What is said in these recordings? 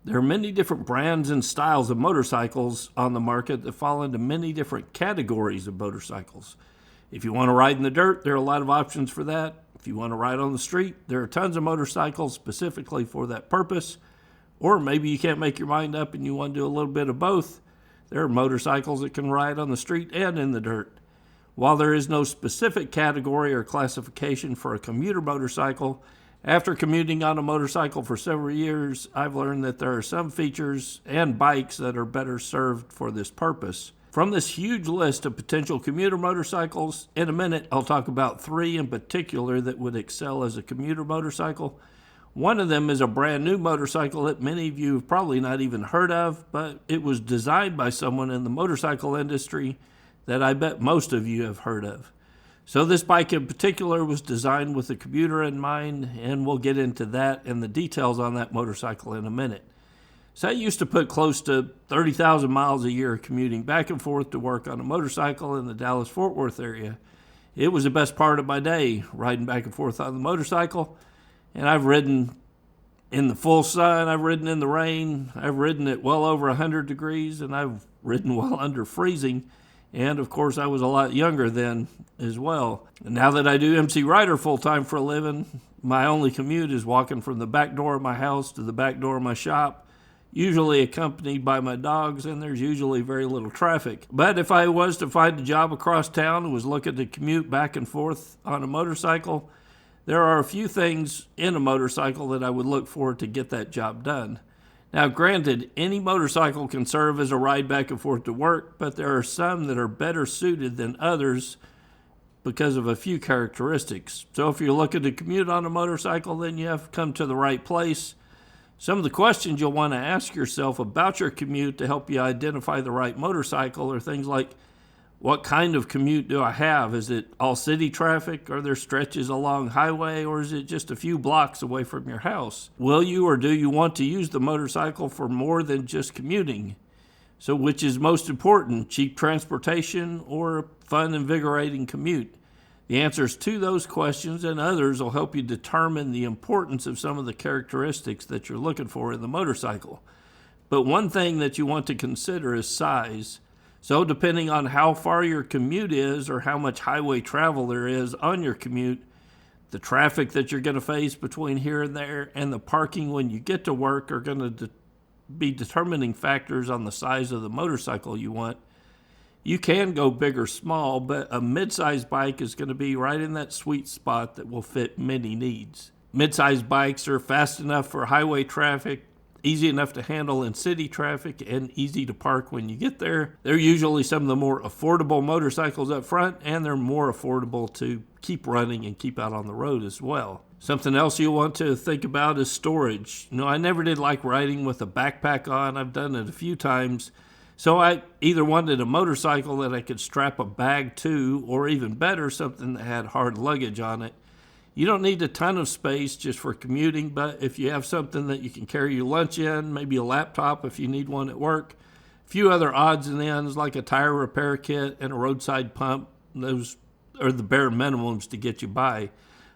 There are many different brands and styles of motorcycles on the market that fall into many different categories of motorcycles. If you want to ride in the dirt, there are a lot of options for that. If you want to ride on the street, there are tons of motorcycles specifically for that purpose. Or maybe you can't make your mind up and you want to do a little bit of both. There are motorcycles that can ride on the street and in the dirt. While there is no specific category or classification for a commuter motorcycle, after commuting on a motorcycle for several years, I've learned that there are some features and bikes that are better served for this purpose. From this huge list of potential commuter motorcycles, in a minute I'll talk about 3 in particular that would excel as a commuter motorcycle. One of them is a brand new motorcycle that many of you have probably not even heard of, but it was designed by someone in the motorcycle industry that I bet most of you have heard of. So this bike in particular was designed with a commuter in mind, and we'll get into that and the details on that motorcycle in a minute. So I used to put close to 30,000 miles a year commuting back and forth to work on a motorcycle in the Dallas-Fort Worth area. It was the best part of my day, riding back and forth on the motorcycle. And I've ridden in the full sun, I've ridden in the rain, I've ridden at well over 100 degrees, and I've ridden well under freezing. And of course, I was a lot younger then as well. And now that I do MCrider full-time for a living, my only commute is walking from the back door of my house to the back door of my shop, usually accompanied by my dogs, and there's usually very little traffic. But if I was to find a job across town and was looking to commute back and forth on a motorcycle, there are a few things in a motorcycle that I would look for to get that job done. Now, granted, any motorcycle can serve as a ride back and forth to work, but there are some that are better suited than others because of a few characteristics. So if you're looking to commute on a motorcycle, then you have come to the right place. Some of the questions you'll want to ask yourself about your commute to help you identify the right motorcycle are things like, what kind of commute do I have? Is it all city traffic? Are there stretches along highway? Or is it just a few blocks away from your house? Will you or do you want to use the motorcycle for more than just commuting? So which is most important, cheap transportation or a fun, invigorating commute? The answers to those questions and others will help you determine the importance of some of the characteristics that you're looking for in the motorcycle. But one thing that you want to consider is size. So depending on how far your commute is or how much highway travel there is on your commute, the traffic that you're going to face between here and there, and the parking when you get to work are going to be determining factors on the size of the motorcycle you want. You can go big or small, but a mid-size bike is going to be right in that sweet spot that will fit many needs. Mid-size bikes are fast enough for highway traffic, easy enough to handle in city traffic, and easy to park when you get there. They're usually some of the more affordable motorcycles up front, and they're more affordable to keep running and keep out on the road as well. Something else you'll want to think about is storage. I never did like riding with a backpack on. I've done it a few times. So I either wanted a motorcycle that I could strap a bag to, or even better, something that had hard luggage on it. You don't need a ton of space just for commuting, but if you have something that you can carry your lunch in, maybe a laptop if you need one at work, a few other odds and ends like a tire repair kit and a roadside pump, those are the bare minimums to get you by.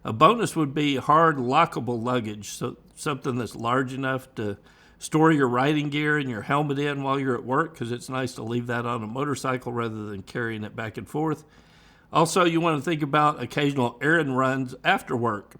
A bonus would be hard lockable luggage, so something that's large enough to store your riding gear and your helmet in while you're at work, because it's nice to leave that on a motorcycle rather than carrying it back and forth. Also, you want to think about occasional errand runs after work.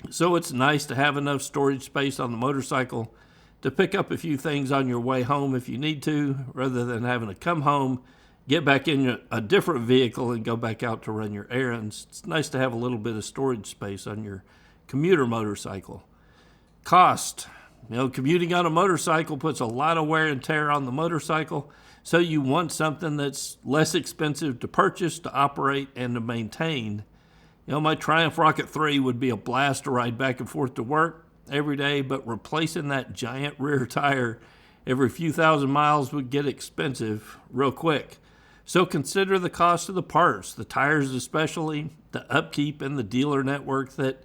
So it's nice to have enough storage space on the motorcycle to pick up a few things on your way home if you need to, rather than having to come home, get back in a different vehicle and go back out to run your errands. It's nice to have a little bit of storage space on your commuter motorcycle. Cost. Commuting on a motorcycle puts a lot of wear and tear on the motorcycle. So you want something that's less expensive to purchase, to operate, and to maintain. My Triumph Rocket 3 would be a blast to ride back and forth to work every day, but replacing that giant rear tire every few thousand miles would get expensive real quick. So consider the cost of the parts, the tires especially, the upkeep, and the dealer network that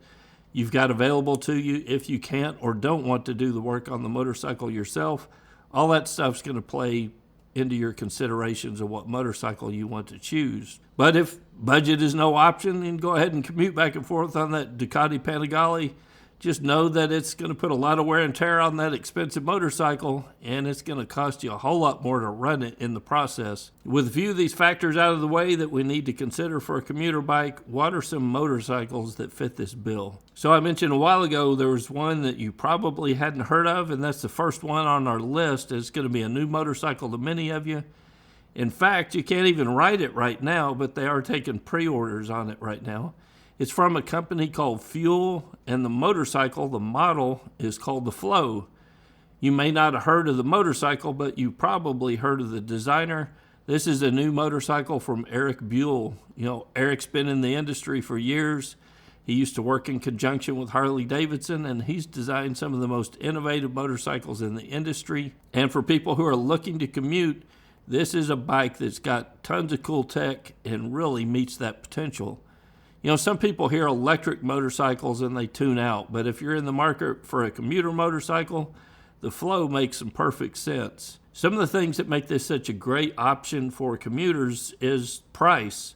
you've got available to you if you can't or don't want to do the work on the motorcycle yourself. All that stuff's going to play into your considerations of what motorcycle you want to choose. But if budget is no option, then go ahead and commute back and forth on that Ducati Panigale. Just know that it's going to put a lot of wear and tear on that expensive motorcycle, and it's going to cost you a whole lot more to run it in the process. With a few of these factors out of the way that we need to consider for a commuter bike, what are some motorcycles that fit this bill? So I mentioned a while ago there was one that you probably hadn't heard of, and that's the first one on our list. It's going to be a new motorcycle to many of you. In fact, you can't even ride it right now, but they are taking pre-orders on it right now. It's from a company called Fuel, and the motorcycle, the model, is called the Flow. You may not have heard of the motorcycle, but you probably heard of the designer. This is a new motorcycle from Eric Buell. You know, Eric's been in the industry for years. He used to work in conjunction with Harley Davidson, and he's designed some of the most innovative motorcycles in the industry. And for people who are looking to commute, this is a bike that's got tons of cool tech and really meets that potential. You know, some people hear electric motorcycles and they tune out, but if you're in the market for a commuter motorcycle, the Flow makes some perfect sense. Some of the things that make this such a great option for commuters is price.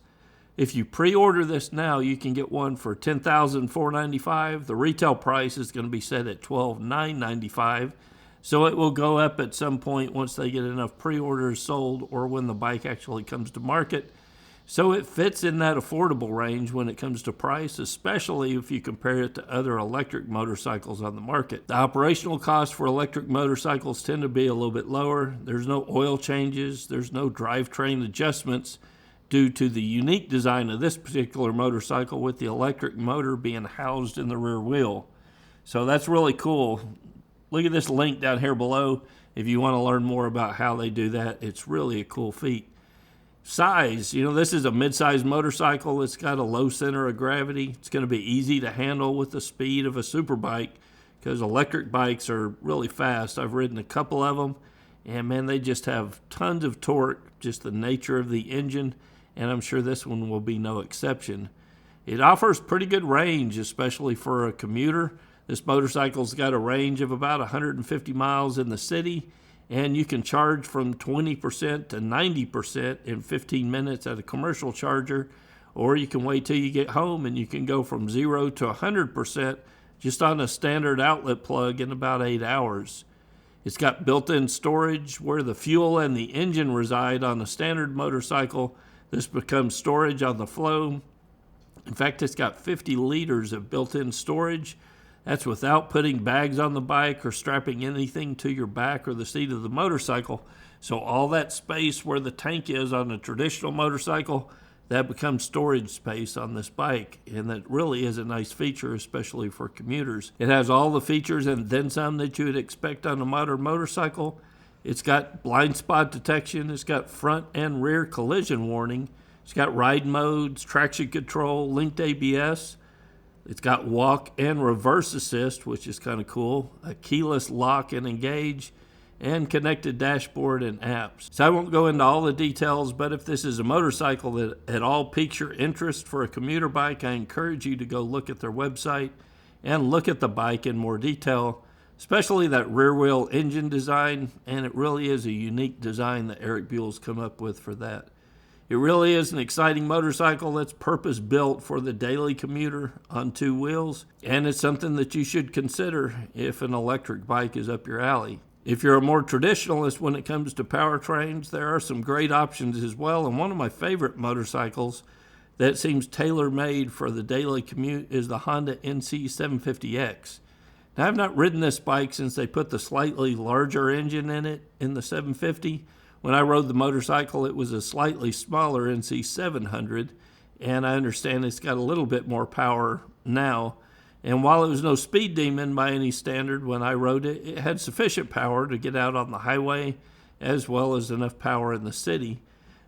If you pre-order this now, you can get one for $10,495. The retail price is going to be set at $12,995. So it will go up at some point once they get enough pre-orders sold or when the bike actually comes to market. So it fits in that affordable range when it comes to price, especially if you compare it to other electric motorcycles on the market. The operational costs for electric motorcycles tend to be a little bit lower. There's no oil changes. There's no drivetrain adjustments due to the unique design of this particular motorcycle with the electric motor being housed in the rear wheel. So that's really cool. Look at this link down here below if you want to learn more about how they do that. It's really a cool feat. Size, you know, this is a mid-sized motorcycle. It's got a low center of gravity. It's going to be easy to handle with the speed of a super bike because electric bikes are really fast. I've ridden a couple of them, and man, they just have tons of torque, just the nature of the engine, and I'm sure this one will be no exception. It offers pretty good range, especially for a commuter. This motorcycle's got a range of about 150 miles in the city, and you can charge from 20% to 90% in 15 minutes at a commercial charger, or you can wait till you get home and you can go from 0 to 100% just on a standard outlet plug in about 8 hours. It's got built-in storage where the fuel and the engine reside on a standard motorcycle. This becomes storage on the Flow. In fact, it's got 50 liters of built-in storage. That's without putting bags on the bike or strapping anything to your back or the seat of the motorcycle. So all that space where the tank is on a traditional motorcycle, that becomes storage space on this bike. And that really is a nice feature, especially for commuters. It has all the features and then some that you would expect on a modern motorcycle. It's got blind spot detection. It's got front and rear collision warning. It's got ride modes, traction control, linked ABS. It's got walk and reverse assist, which is kind of cool, a keyless lock and engage, and connected dashboard and apps. So I won't go into all the details, but if this is a motorcycle that at all piques your interest for a commuter bike, I encourage you to go look at their website and look at the bike in more detail, especially that rear wheel engine design, and it really is a unique design that Eric Buell's come up with for that. It really is an exciting motorcycle that's purpose-built for the daily commuter on two wheels, and it's something that you should consider if an electric bike is up your alley. If you're a more traditionalist when it comes to powertrains, there are some great options as well, and one of my favorite motorcycles that seems tailor-made for the daily commute is the Honda NC 750X. Now, I've not ridden this bike since they put the slightly larger engine in it in the 750. When I rode the motorcycle, it was a slightly smaller NC 700, and I understand it's got a little bit more power now. And while it was no speed demon by any standard when I rode it, it had sufficient power to get out on the highway as well as enough power in the city.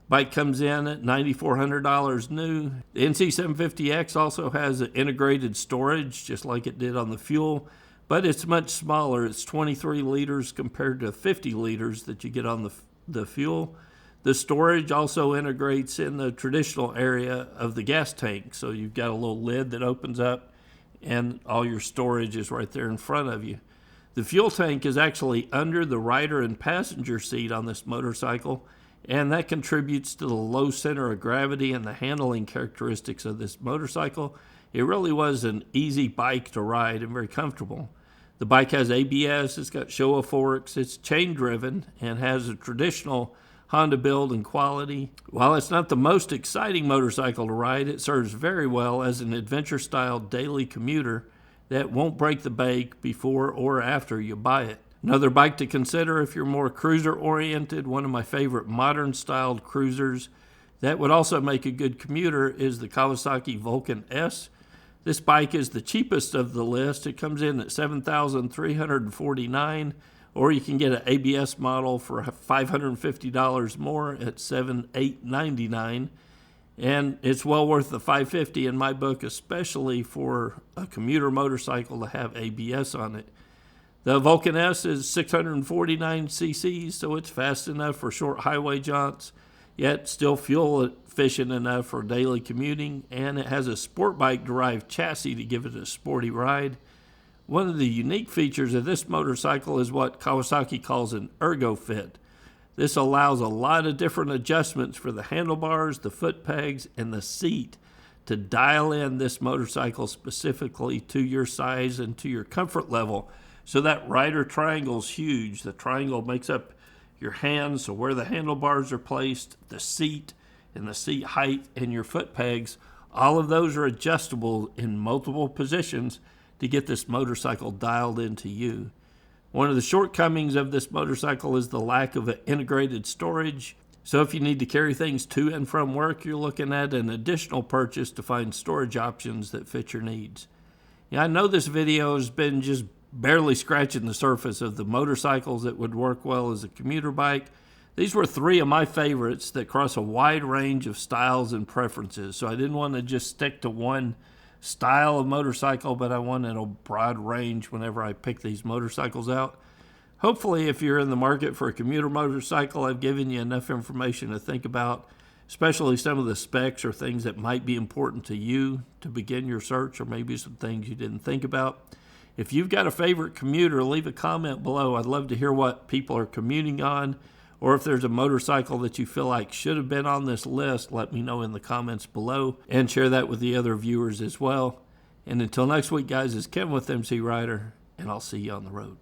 Bike comes in at $9,400 new. The NC 750X also has integrated storage, just like it did on the Fuel, but it's much smaller. It's 23 liters compared to 50 liters that you get on the Fuel. The storage also integrates in the traditional area of the gas tank. So you've got a little lid that opens up and all your storage is right there in front of you. The fuel tank is actually under the rider and passenger seat on this motorcycle, and that contributes to the low center of gravity and the handling characteristics of this motorcycle. It really was an easy bike to ride and very comfortable. The bike has ABS, it's got Showa forks, it's chain driven, and has a traditional Honda build and quality. While it's not the most exciting motorcycle to ride, it serves very well as an adventure-style daily commuter that won't break the bank before or after you buy it. Another bike to consider if you're more cruiser-oriented, one of my favorite modern-styled cruisers that would also make a good commuter is the Kawasaki Vulcan S. This bike is the cheapest of the list. It comes in at $7,349, or you can get an ABS model for $550 more at $7,899. And it's well worth the $550 in my book, especially for a commuter motorcycle to have ABS on it. The Vulcan S is 649 cc's, so it's fast enough for short highway jaunts, yet still fuel efficient enough for daily commuting, and it has a sport bike derived chassis to give it a sporty ride. One of the unique features of this motorcycle is what Kawasaki calls an ergo fit. This allows a lot of different adjustments for the handlebars, the foot pegs, and the seat to dial in this motorcycle specifically to your size and to your comfort level. So that rider triangle is huge. The triangle makes up your hands, so where the handlebars are placed, the seat, and the seat height, and your foot pegs, all of those are adjustable in multiple positions to get this motorcycle dialed into you. One of the shortcomings of this motorcycle is the lack of integrated storage. So if you need to carry things to and from work, you're looking at an additional purchase to find storage options that fit your needs. Yeah, I know this video has been just barely scratching the surface of the motorcycles that would work well as a commuter bike. These were three of my favorites that cross a wide range of styles and preferences. So I didn't want to just stick to one style of motorcycle, but I wanted a broad range whenever I pick these motorcycles out. Hopefully, if you're in the market for a commuter motorcycle, I've given you enough information to think about, especially some of the specs or things that might be important to you to begin your search, or maybe some things you didn't think about. If you've got a favorite commuter, leave a comment below. I'd love to hear what people are commuting on, or if there's a motorcycle that you feel like should have been on this list, let me know in the comments below and share that with the other viewers as well. And until next week, guys, it's Kevin with MCrider, and I'll see you on the road.